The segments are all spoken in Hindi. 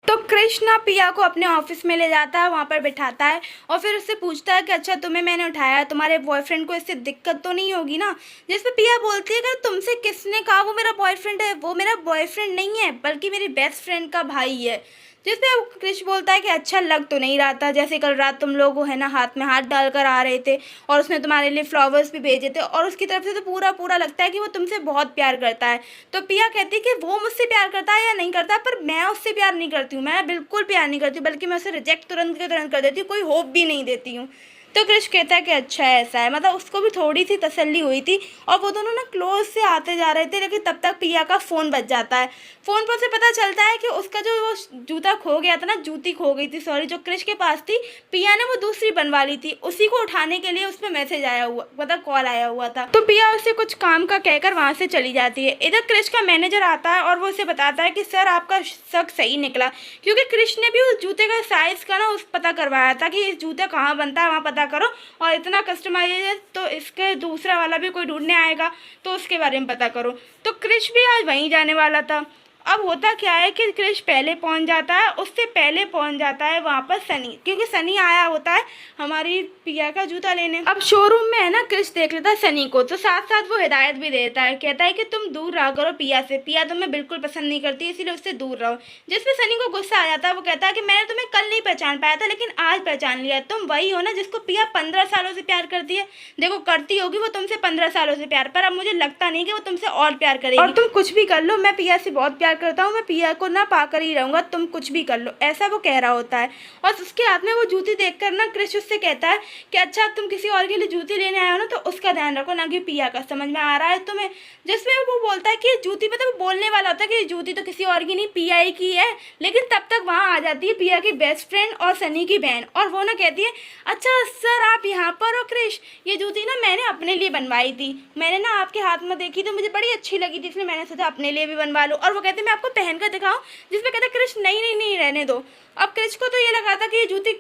तो कृष्णा पिया को अपने ऑफिस में ले जाता है, वहाँ पर बिठाता है और फिर उससे पूछता है कि अच्छा तुम्हें मैंने उठाया, तुम्हारे बॉयफ्रेंड को इससे दिक्कत तो नहीं होगी ना। जिस पे पिया बोलती है कि तुमसे किसने कहा वो मेरा बॉयफ्रेंड है, वो मेरा बॉयफ्रेंड नहीं है बल्कि मेरी बेस्ट फ्रेंड का भाई है। जिस पे कृष बोलता है कि अच्छा लग तो नहीं रहा था, जैसे कल रात तुम लोग है ना हाथ में हाथ डालकर आ रहे थे और उसने तुम्हारे लिए फ्लावर्स भी भेजे थे और उसकी तरफ से तो पूरा पूरा लगता है कि वो तुमसे बहुत प्यार करता है। तो पिया कहती है कि वो मुझसे प्यार करता है या नहीं करता, पर मैं उससे प्यार नहीं करती हूँ, मैं बिल्कुल प्यार नहीं करती हूँ, बल्कि मैं उसे रिजेक्ट तुरंत के तुरंत कर देती हूँ, कोई होप भी नहीं देती हूँ। तो कृष कहता है कि अच्छा ऐसा है, मतलब उसको भी थोड़ी सी तसल्ली हुई थी और वो दोनों ना क्लोज से आते जा रहे थे, लेकिन तब तक पिया का फ़ोन बज जाता है। फ़ोन पर उसे पता चलता है कि उसका जो वो जूता खो गया था ना, जूती खो गई थी सॉरी, जो कृष के पास थी, पिया ने वो दूसरी बनवा ली थी, उसी को उठाने के लिए उस पर मैसेज आया हुआ, मतलब कॉल आया हुआ था। तो पिया उसे कुछ काम का कहकर वहाँ से चली जाती है। इधर कृष का मैनेजर आता है और वो उसे बताता है कि सर आपका शक सही निकला, क्योंकि कृष ने भी उस जूते का साइज़ का ना उस पता करवाया था कि इस जूता कहाँ बनता है, वहाँ पता करो, और इतना कस्टमाइज है तो इसके दूसरा वाला भी कोई ढूंढने आएगा तो उसके बारे में पता करो। तो कृष भी आज वहीं जाने वाला था। अब होता क्या है कि कृष पहले पहुंच जाता है, उससे पहले पहुंच जाता है वहाँ पर सनी, क्योंकि सनी आया होता है हमारी पिया का जूता लेने। अब शोरूम में है ना कृष देख लेता है सनी को, तो साथ साथ वो हिदायत भी देता है, कहता है कि तुम दूर रहा करो पिया से, पिया तुम्हें बिल्कुल पसंद नहीं करती इसीलिए उससे दूर रहो। जिसमें सनी को गुस्सा आ जाता है, वो कहता है कि मैंने तुम्हें कल नहीं पहचान पाया था लेकिन आज पहचान लिया, तुम वही हो ना जिसको पिया 15 सालों से प्यार करती है। देखो करती होगी वो तुमसे 15 सालों से प्यार, पर अब मुझे लगता नहीं कि वो तुमसे और प्यार करेगी, और तुम कुछ भी कर लो मैं पिया से बहुत प्यार करता हूँ, मैं पिया को ना पाकर ही रहूंगा, तुम कुछ भी कर लो, ऐसा वो कह रहा होता है। और उसके हाथ में वो जूती देखकर ना कृष उससे कहता है कि अच्छा तुम किसी और के लिए जूती लेने आए हो ना तो उसका ध्यान रखो, ना कि पिया का, समझ में आ रहा है तुम्हें। जिसमें वो बोलता है कि जूती, मतलब बोलने वाला होता है कि जूती तो किसी और की नहीं पिया ही की है, लेकिन तब तक वहाँ आ जाती है पिया की बेस्ट फ्रेंड और सनी की बहन, और वो ना कहती है अच्छा सर आप यहाँ पर हो कृष, ये जूती ना मैंने अपने लिए बनवाई थी, मैंने ना आपके हाथ में देखी तो मुझे बड़ी अच्छी लगी थी, इसलिए मैंने सोचा अपने लिए भी बनवा लूँ। और वो कहते मैं आपको पहन कर दिखाऊं, जिसमें कहता कृष नहीं नहीं नहीं रहने दो। अब कृष को तो ये लगा था कि ये जूती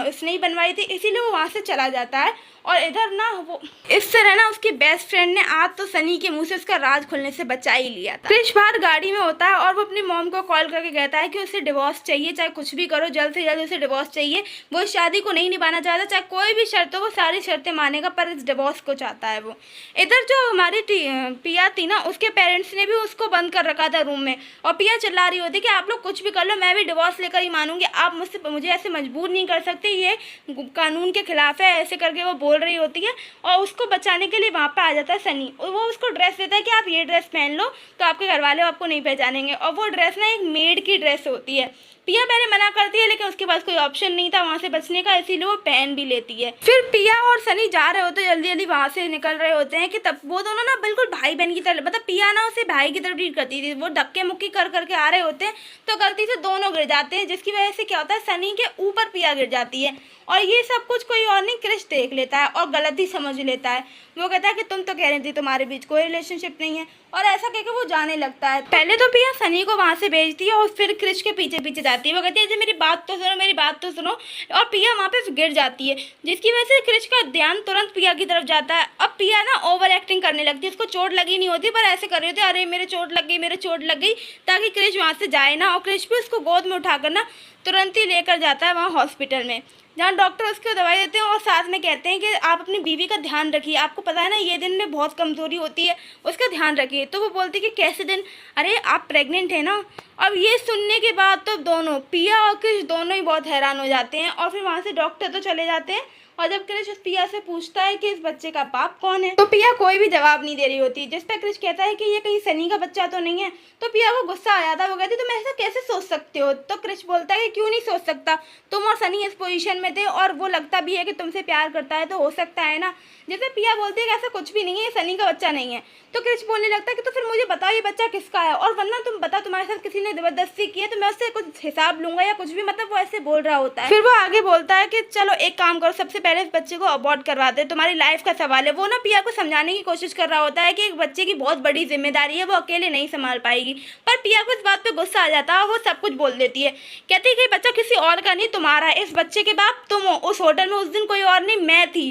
इसने ही बनवाई थी, इसीलिए वो वहाँ से चला जाता है। और इधर ना वो इस तरह ना उसकी बेस्ट फ्रेंड ने आज तो सनी के मुंह से उसका राज खुलने से बचा ही लिया था। कृष बाहर गाड़ी में होता है और वो अपनी मॉम को कॉल करके कहता है कि उसे डिवोर्स चाहिए, चाहे कुछ भी करो जल्द से जल्द उसे डिवोर्स चाहिए, वो इस शादी को नहीं निभाना चाहता, चाहे कोई भी शर्त हो वो सारी शर्तें मानेगा, पर इस डिवोर्स को चाहता है वो। इधर जो हमारी पिया थी ना, उसके पेरेंट्स ने भी उसको बंद कर रखा था रूम में, और पिया चिल्ला रही होती कि आप लोग कुछ भी कर लो मैं भी डिवोर्स लेकर ही मानूंगी, आप मुझे ऐसे मजबूर नहीं कर सकते, ये कानून के खिलाफ है, ऐसे करके वो बोल रही होती है। और उसको बचाने के लिए वहाँ पे आ जाता है सनी, और वो उसको ड्रेस देता है कि आप ये ड्रेस पहन लो तो आपके घर वाले आपको नहीं पहचानेंगे, और वो ड्रेस ना एक मेड की ड्रेस होती है। पिया पहले मना करती है लेकिन उसके पास कोई ऑप्शन नहीं था वहाँ से बचने का, इसीलिए वो पहन भी लेती है। फिर पिया और सनी जा रहे होते जल्दी जल्दी वहाँ से निकल रहे होते हैं कि तब वो दोनों ना बिल्कुल भाई बहन की तरह, मतलब पिया ना उसे भाई की तरह ट्रीट करती थी, वो धक्के मुक्की कर करके आ रहे होते हैं तो गलती से दोनों गिर जाते हैं, जिसकी वजह से क्या होता है सनी के ऊपर पिया गिर जाती है, और ये सब कुछ कोई और नहीं कृष देख लेता है और गलती समझ लेता है। वो कहता है कि तुम तो कह रही थी तुम्हारे बीच कोई रिलेशनशिप नहीं है, और ऐसा कहकर वो जाने लगता है। पहले तो पिया सनी को वहाँ से भेजती है और फिर कृष के पीछे पीछे जाती है, वो कहती है मेरी बात तो सुनो, मेरी बात तो सुनो, और पिया वहाँ पे गिर जाती है, जिसकी वजह से कृष का ध्यान तुरंत पिया की तरफ जाता है। अब पिया ना ओवर एक्टिंग करने लगती है, उसको चोट लगी नहीं होती पर ऐसे कर रही होती है अरे मेरे चोट लग गई, मेरे चोट लग गई, ताकि कृष वहाँ से जाए ना, और कृष भी उसको गोद में उठाकर ना तुरंत ही लेकर जाता है वहाँ हॉस्पिटल में, जहाँ डॉक्टर उसको दवाई देते हैं और साथ में कहते हैं कि आप अपनी बीवी का ध्यान रखिए, आपको पता है ना ये दिन में बहुत कमज़ोरी होती है, उसका ध्यान रखिए। तो वो बोलती है कि कैसे दिन, अरे आप प्रेग्नेंट है ना। अब ये सुनने के बाद तो दोनों पिया और कृष दोनों ही बहुत हैरान हो जाते हैं, और फिर वहाँ से डॉक्टर तो चले जाते हैं, और जब कृष उस पिया से पूछता है कि इस बच्चे का बाप कौन है, तो पिया कोई भी जवाब नहीं दे रही होती, जिस पर कृष कहता है कि ये कहीं सनी का बच्चा तो नहीं है। तो पिया को गुस्सा आ जाता है, वो कहती तुम ऐसा कैसे सोच सकते हो। तो कृष बोलता है कि क्यों नहीं सोच सकता, तुम और सनी इस पोजीशन में थे और वो लगता भी है कि तुमसे प्यार करता है तो हो सकता है ना। जैसे पिया बोलती है कि ऐसा कुछ भी नहीं है, ये सनी का बच्चा नहीं है। तो कृष बोलने लगता है कि तो फिर मुझे बताओ ये बच्चा किसका है, और वरना तुम बताओ तुम्हारे साथ किसी ने जबरदस्ती की है तो मैं उससे कुछ हिसाब लूंगा या कुछ भी, मतलब वो ऐसे बोल रहा होता है। फिर वो आगे बोलता है कि चलो एक काम करो, सबसे पहले इस बच्चे को अबॉर्ट करवा दे, तुम्हारी लाइफ का सवाल है। वो ना पिया को समझाने की कोशिश कर रहा होता है कि एक बच्चे की बहुत बड़ी जिम्मेदारी है, वो अकेले नहीं संभाल पाएगी, पर पिया को इस बात पे गुस्सा आ जाता है और वो सब कुछ बोल देती है, कहती है कि बच्चा किसी और का नहीं तुम्हारा है, इस बच्चे के बाप तुम हो, उस होटल में उस दिन कोई और नहीं मैं थी।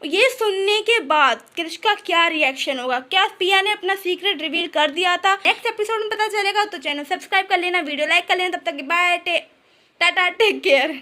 ये सुनने के बाद कृष का क्या रिएक्शन होगा, क्या पिया ने अपना सीक्रेट रिवील कर दिया था, नेक्स्ट एपिसोड में पता चलेगा। तो चैनल सब्सक्राइब कर लेना, वीडियो लाइक कर लेना, तब तक बाय। Tata, take care.